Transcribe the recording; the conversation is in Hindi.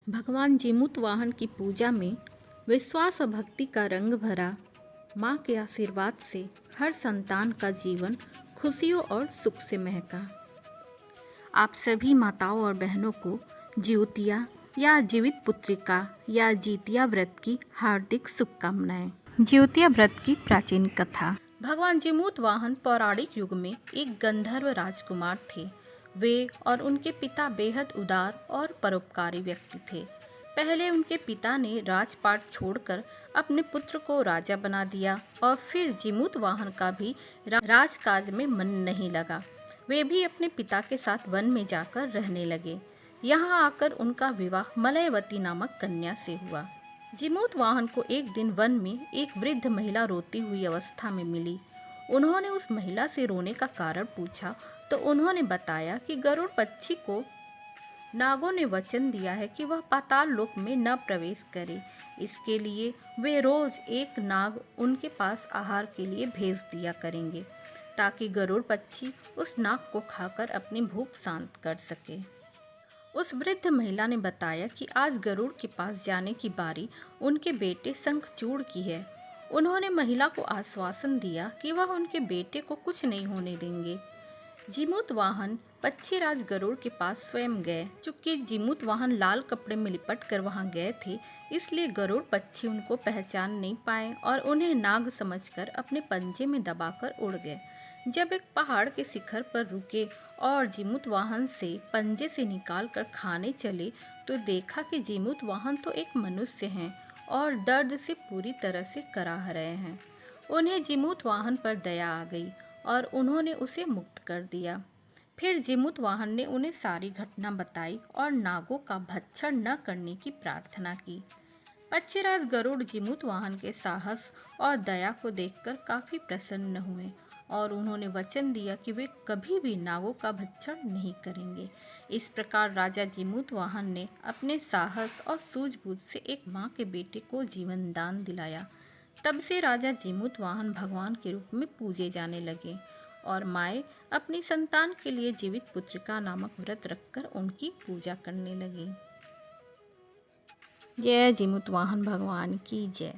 भगवान जीमूतवाहन की पूजा में विश्वास और भक्ति का रंग भरा। माँ के आशीर्वाद से हर संतान का जीवन खुशियों और सुख से महका। आप सभी माताओं और बहनों को ज्योतिया या जीवित पुत्रिका या जीतिया व्रत की हार्दिक शुभकामनाएं। ज्योतिया व्रत की प्राचीन कथा। भगवान जीमूतवाहन पौराणिक युग में एक गंधर्व राजकुमार थे। वे और उनके पिता बेहद उदार और परोपकारी व्यक्ति थे। पहले उनके पिता ने राजपाट छोड़कर अपने पुत्र को राजा बना दिया और फिर जीमूतवाहन का भी राजकाज में मन नहीं लगा। वे भी अपने पिता के साथ वन में जाकर रहने लगे। यहाँ आकर उनका विवाह मलयवती नामक कन्या से हुआ। जीमूतवाहन को एक दिन वन में एक वृद्ध महिला रोती हुई अवस्था में मिली। उन्होंने उस महिला से रोने का कारण पूछा तो उन्होंने बताया कि गरुड़ पक्षी को नागों ने वचन दिया है कि वह पाताल लोक में न प्रवेश करे। इसके लिए वे रोज एक नाग उनके पास आहार के लिए भेज दिया करेंगे ताकि गरुड़ पक्षी उस नाग को खाकर अपनी भूख शांत कर सके। उस वृद्ध महिला ने बताया कि आज गरुड़ के पास जाने की बारी उनके बेटे शंखचूड़ की है। उन्होंने महिला को आश्वासन दिया कि वह उनके बेटे को कुछ नहीं होने देंगे। जीमूतवाहन पक्षीराज गरुड़ के पास स्वयं गए। चूंकि जीमूतवाहन लाल कपड़े में लिपट कर वहां गए थे, इसलिए गरुड़ पक्षी उनको पहचान नहीं पाए और उन्हें नाग समझकर अपने पंजे में दबाकर उड़ गए। जब एक पहाड़ के शिखर पर रुके और जीमूतवाहन से पंजे से निकाल कर खाने चले तो देखा कि जीमूतवाहन तो एक मनुष्य हैं और दर्द से पूरी तरह से कराह रहे हैं। उन्हें जीमूतवाहन पर दया आ गई और उन्होंने उसे मुक्त कर दिया। फिर जीमूतवाहन ने उन्हें सारी घटना बताई और नागों का भक्षण न करने की प्रार्थना की। पक्षीराज गरुड़ जीमूतवाहन के साहस और दया को देखकर काफी प्रसन्न हुए और उन्होंने वचन दिया कि वे कभी भी नागों का भक्षण नहीं करेंगे। इस प्रकार राजा जीमूतवाहन ने अपने साहस और सूझबूझ से एक माँ के बेटे को जीवन दान दिलाया। तब से राजा जीमूतवाहन भगवान के रूप में पूजे जाने लगे और माएँ अपनी संतान के लिए जीवित पुत्रिका नामक व्रत रखकर उनकी पूजा करने लगी। जय जीमूतवाहन भगवान की जय।